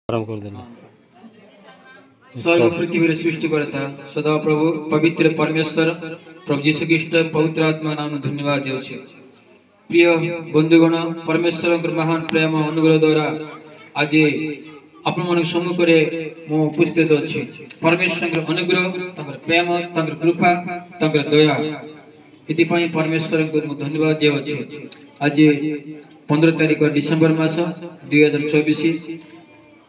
आराम कर देना। स्वर्ग पृथ्वी सृष्टिकर्ता सदा प्रभु पवित्र परमेश्वर प्रभु जीशु ख्रीष्ट पवित्र आत्मा नाम धन्यवाद देउछे। प्रिय बंधुगण परमेश्वर महान प्रेम अनुग्रह द्वारा आज आपण मन सम्मुख रे मो उपस्थित अछि। परमेश्वर अनुग्रह ताकर प्रेम ताकर कृपा ताकर दया इति पई परमेश्वर को धन्यवाद देउछे। आज 15 तारिख डिसेंबर मास 2024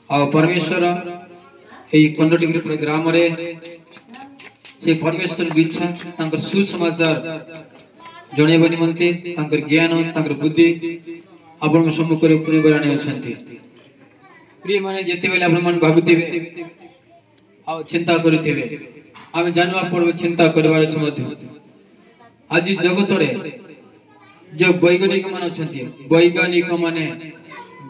आ परमेश्वर यही कंडोटिग्री ग्राम रे से परमेश्वर इच्छा तांकर सुसमाचार जणेबा निमंते तांकर ज्ञान तांकर बुद्धि आपण सम्मुख रे पुणे बराणी अछंती। प्रिय माने जेते बेले आपण मन भाबुथिबे आ चिंता करूथिबे आमे जानवा पड़बो चिंता करबार छ मध्य आज जगत रे जो वैज्ञानिक मान अछंती वैज्ञानिक माने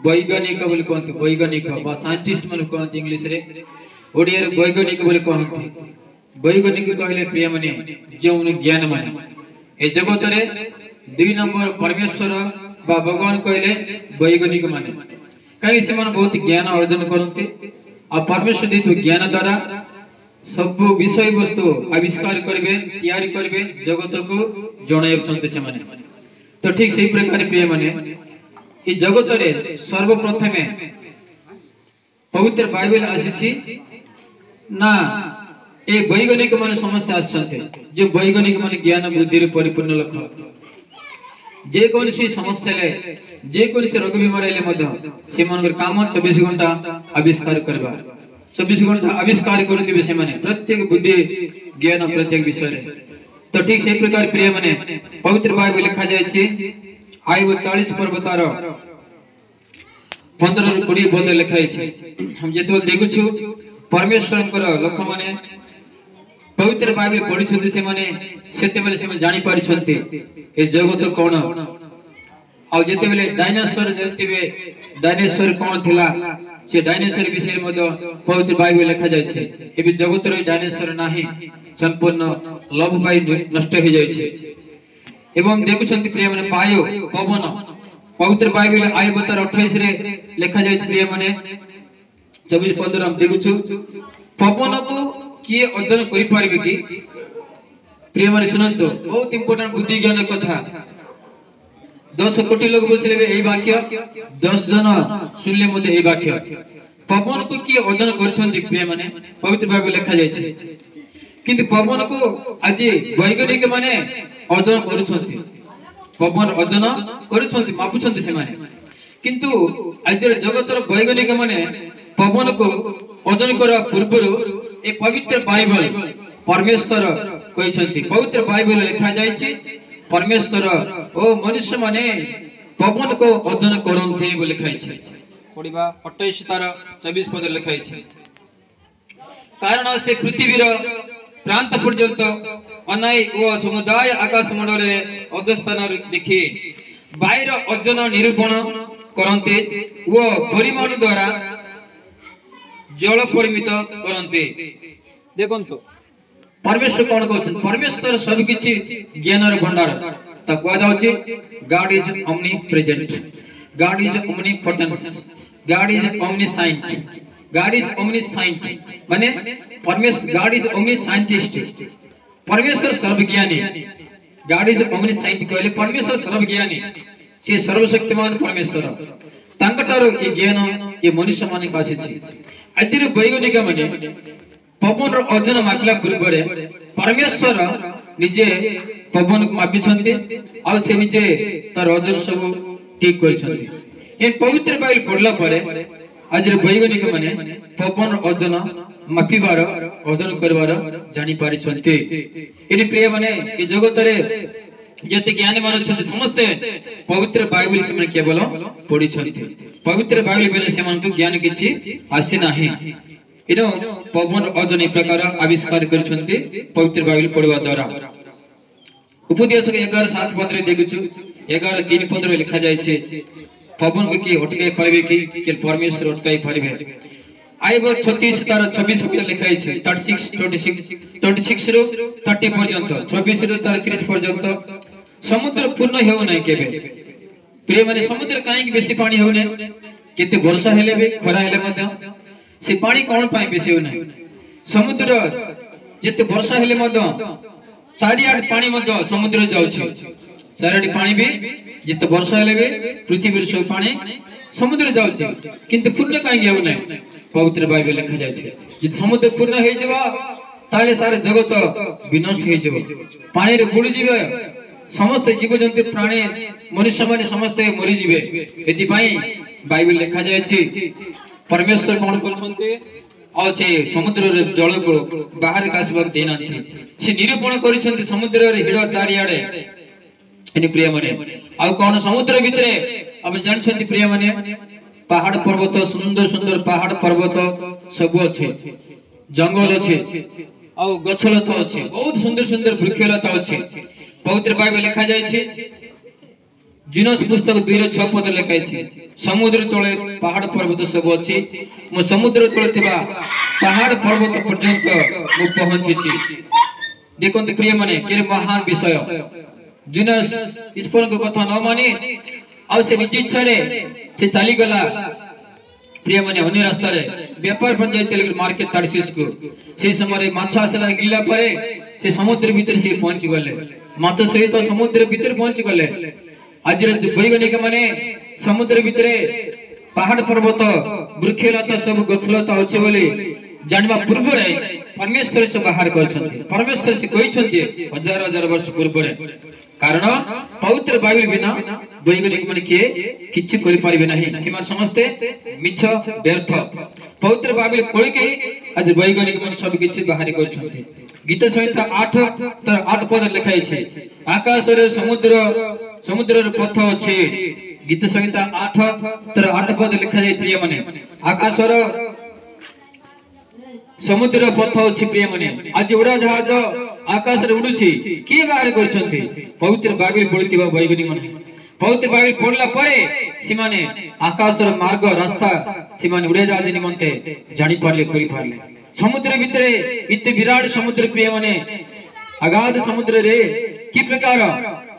वैज्ञानिक बोली कहते वैज्ञानिक बा साइंटिस्ट मान कहते इंग्लिश रे ओडिया रे वैज्ञानिक बोली कहते। वैज्ञानिक कहले प्रिय माने जो ज्ञान माने ए जगत रे 2 नंबर परमेश्वर बा भगवान कहले वैज्ञानिक माने कहीं से मन बहुत ज्ञान अर्जन करते आ परमेश्वर दैतो ज्ञान द्वारा सब विषय वस्तु आविष्कार करबे तैयारी करबे जगत को जणायछन्ते से माने। तो ठीक सही प्रकार प्रिय माने ई जगत रे सर्वप्रथमे पवित्र बाइबल आसी ना ए वैज्ञानिक माने समस्त आछन्ते जे वैज्ञानिक माने ज्ञान बुद्धि रे परिपूर्ण लोक जे कोन सी समस्या ले जे कोन सी रोग बीमारी ले मध्य से मनकर काम 24 घंटा आविष्कार करबा 24 घंटा आविष्कार करथिबे से माने प्रत्येक बुद्धि ज्ञान प्रत्येक विषय रे। तो ठीक से प्रकार प्रिय माने पवित्र बाइबल लिखा जाय छी आयु 40 पर्वतार 15 ରୁ 20 पद लिखाई छे। हम जेतो देखु छु परमेश्वर लोक माने पवित्र बाइबल पढि छथि से माने सेते बेले से जानि पारि छथि ए जगत कोन आ जेते बेले डायनासोर जतिबे डायनासोर कोन थिला से डायनासोर विषय मध पवित्र बाइबल लिखा जाय छे। एबे जगत रे डायनासोर नाही संपूर्ण लोभ पाई नष्ट हो जाय छे। एवं देखु छथि प्रिय माने वायु पवन पवित्र बाइबल आय 28 रे लिखा जाय प्रिय माने 24 पद हम देखु छु पवन को किए अर्जन करि पारिबे कि प्रिय माने सुनंतो बहुत इंपोर्टेंट बुद्धि ज्ञान कथा 10 कोटी लोग बसले एई वाक्य 10 जन सुनले मते एई वाक्य पवन को किए अर्जन करछन्ती प्रिय माने पवित्र बाइबल लिखा जाय छे। किंतु पवन को आज वैज्ञानिक माने अर्जन करूछन्ती पवन अर्जन करूछन्ती मापुछन्ती से माने किंतु आज जगत रो वैज्ञानिक माने पवन को अर्जन करबा पूर्व ए पवित्र बाइबल परमेश्वर कहिसन्ती पवित्र बाइबल लिखा जाय छी परमेश्वर ओ मनुष्य माने पवन को अर्जन करन्ते बोली लिखाई छै। पढिबा 28 तार 24 पद लिखाई छै कारण से पृथ्वी रो प्रांत पर्यंत अनाई ओ समुदाय आकाश मंडल रे अधस्थान देखि बाहिर अर्जन निरूपण करन्ते ओ परिमाण द्वारा जल परिमित करन्ते। देखंतो परमेश्वर कोन कहछन परमेश्वर सब किछि ज्ञान रो भंडार त कोआ जाउछि God is omnipresent God is omnipotent God is omniscient God is omniscient माने परमेश्वर गॉड इज ओमनी साइंटिस्ट परमेश्वर सर्वज्ञानी गॉड इज ओमनी साइंट कहले परमेश्वर सर्वज्ञानी से सर्वशक्तिमान परमेश्वर तांकटारो ए ज्ञान ए मनुष्य माने पासे छी। अतिर वैज्ञानिक माने पवन रो अर्जन मापला पूर्व रे परमेश्वर निजे पवन को मापि छन्ते आ से निजे तार अर्जन सब ठीक करि छन्ते। ए पवित्र बाइबल पढला परे आज वैज्ञानिक माने पवन अर्जन मापिबार अर्जन करबार जानि पारि छन्ते। एनि प्रिय माने ए जगत रे जते ज्ञानी मान छन्ते समस्त पवित्र बाइबल से केवल पढि छन्ते पवित्र बाइबल बेले से मन को ज्ञान किछि आसी नाही इनो पवन अर्जन प्रकार आविष्कार करछन्ते पवित्र बाइबल पढवा द्वारा। उपदेश के 11:7 पद रे देखु छु 11:3 पद रे लिखा जाय छे पवन को की अटकाई पारिबे कि परमेश्वर अटकाई पारिबे। आइबो 36 तार 26 पद लिखाई छे 26 रो 30 पर्यंत 26 रो तार 30 पर्यंत समुद्र पूर्ण हेउ नै केबे प्रिय माने समुद्र काई बेसी पानी हेउ नै केते वर्षा हेले बे खरा हेले मध्य से पानी कौन पाए बेसी हो नहीं समुद्र जिते वर्षा हेले मध्य चारिआड पानी मध्य समुद्र जाउछि चारिआड पानी भी जिते वर्षा हेले भी पृथ्वी सब पानी समुद्र जाउछि किंतु पूर्ण काहे हेउ नहीं पवित्र बाइबल लिखा जाय छै जे समुद्र पूर्ण हे जबा ताले सारे जगत विनष्ट हे जबो पानी रे बुडी जिवे समस्त जीव जंतु प्राणी मनुष्य माने समस्त मरि जिवे एति पई बाइबल लिखा जाय छै परमेश्वर कोन करछन्ते और से समुद्र रे जल को बाहर कासबाक देनांती से निरूपण करिसंती समुद्र रे हिड़ चारिआडे एनी प्रिय माने आ कोन समुद्र भितरे अब जानछन्ती प्रिय माने पहाड़ पर्वत सुंदर सुंदर पहाड़ पर्वत सब अछि जंगल अछि आ गछलता अछि बहुत सुंदर सुंदर वृक्षलता अछि पवित्र बाइबल लिखा जाय छै जिनस पुस्तक 2:6 पद लिखाई छै समुद्र तले पहाड़ पर्वत सब अछि मो समुद्र तले थिबा पहाड़ पर्वत पर्यंत मो पहुंची छी देखंत प्रिय माने के महान विषय जिनस ईश्वर को कथा न माने आ से निज इच्छा रे से चली गला प्रिय माने अन्य रास्ता रे व्यापार बन जाय तेल मार्केट तारसिस को से समय माछ आसला गिला परे से समुद्र भीतर से पहुंच गले माछ सहित समुद्र भीतर पहुंच गले आज वैज्ञानिक माने समुद्र भितरे पहाड़ पर्वत वृक्षलता सब गछलता अछि बोली जानवा पूर्व रे परमेश्वर से बाहर करछन्ती परमेश्वर से कहिसन्ती हजार हजार वर्ष पूर्व रे कारण पवित्र बाइबल बिना वैज्ञानिक माने के किछि करि पारिबे नाही सीमा समस्ते मिछ व्यर्थ पवित्र बाइबल पढि के आज वैज्ञानिक माने सब किछि बाहर करछन्ती गीत संहिता 8 पद लिखाई छै आकाश रे समुद्र समुद्र रे पथ अछि गीत संहिता 8 पद लिखा जाय प्रिय माने आकाश रे समुद्र पथ अछि प्रिय माने आज उड़ा जहाज आकाश रे उडुछि के बाहर करछन्ती पवित्र बाइबल पढितिबा वैज्ञानिक माने पवित्र बाइबल पढला परे सिमाने आकाश रे मार्ग रास्ता सिमाने उड़े जहाज निमंते जानि पारले करि पारले समुद्र भितरे इते विराट समुद्र प्रिय माने अगाध समुद्र रे की प्रकार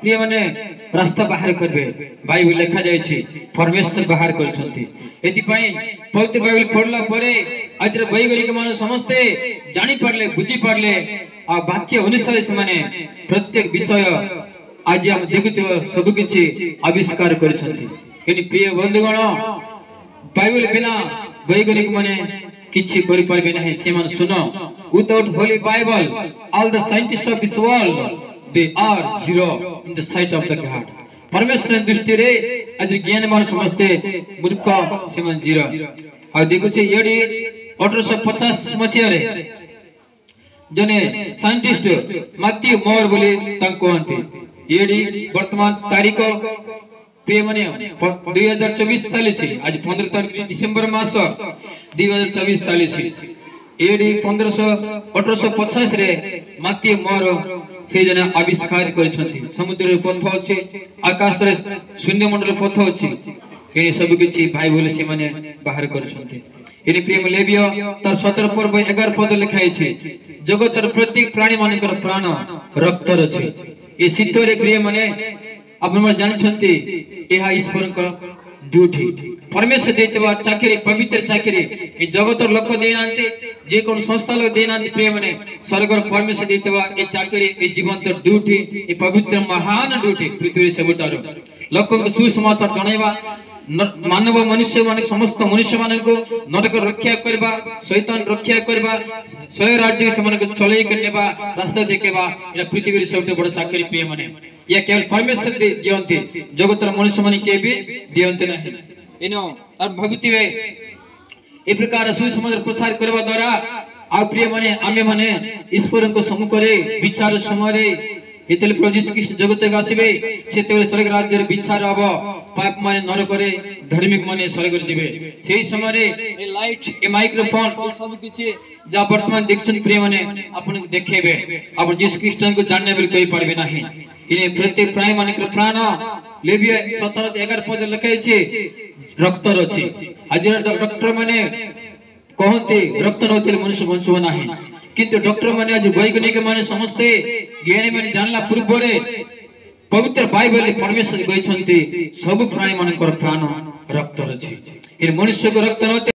प्रिय माने रास्ता बाहर करबे बाइबल लिखा जाय छै परमेश्वर बाहर करछन्ती एति पई पवित्र बाइबल पढला परे आज रे वैज्ञानिक माने समस्ते जानि पारले बुझी पारले आ वाक्य अनुसार से माने प्रत्येक विषय आज हम देखुथिबो सब किछि आविष्कार करछन्ती एनि प्रिय बंधुगण बाइबल बिना वैज्ञानिक माने किछि करि पारबे नाही सेमान सुनो without Holi Bible all the scientist of this world they are zero in the sight of the God परमेश्वर दृष्टि रे आज ज्ञान मान समझते मूर्ख सेमान जीरो आ देखु छे एडी 1850 मसिया रे जने साइंटिस्ट मैथ्यू मोर बोली तांको हंती एडी वर्तमान तारीख प्रिय माने 2024 साल छी आज 15 तारीख डिसेंबर मास 2024 साल छी एडी 1850 रे मैथ्यू मोर से जने आविष्कार करछन्ती समुद्र पथ अछि आकाश रे शून्य मंडल पथ अछि एनी सब किछि बाइबल से माने बाहर करछन्ती एनी प्रेम लेबियो तर 17 पर्व 11 पद लिखाई छै जगतर प्रत्येक प्राणी मानकर प्राण रक्त अछि ए सिद्धरे प्रिय माने आपण जानछन्ती एहा ईश्वरकर ड्यूटी परमेश्वर देतबा चाकरी पवित्र चाकरी ए जगत लोक देनांती जे कोन संस्था लोक देनांती प्रिय माने स्वर्गर परमेश्वर देतबा ए चाकरी ए जीवंत ड्यूटी ए पवित्र महान ड्यूटी पृथ्वी से उतारो लोकन को सुसमाचार जणाइबा मानव मनुष्य माने समस्त मनुष्य माने को नरक रक्षा करबा शैतान रक्षा करबा स्वय राज्य से माने को चलै करनेबा रास्ता देखेबा एटा पृथ्वी रे सबसे बड़ चाकरी प्रिय माने या केवल परमेश्वर दियंती जगतर मनुष्य माने के भी दियंती नहीं एनो और भवितिवे ए प्रकार सुसमाचार प्रचार करबा द्वारा आ प्रिय माने आमे माने ईश्वर को सम्मुख रे विचार समय एतले प्रभु कृष्ण जगत आसीबे सेतेबे स्वर्ग राज्य रे विचार हबो पाप माने नरक रे धार्मिक माने स्वर्ग रे जिबे सेही समय रे ए लाइट ए माइक्रोफोन ए सब किछि जा वर्तमान देखछन प्रिय माने आपन देखेबे आप यीशु कृष्ण को जानने बिल कोई पारबे नाही इने प्रत्येक प्राणी माने प्राण लेबिया 17 11 पद लिखाई छै रक्त रछि आज डॉक्टर माने कहते रक्त नथिले मनुष्य बंचबो नाही किंतु डॉक्टर माने आज वैज्ञानिक माने समस्ते ज्ञानी माने जानला पूर्व रे पवित्र बाइबल परमेश्वर कहिसंती सब प्राणी मानकर प्राण रक्त रछि ए मनुष्य को रक्त नथि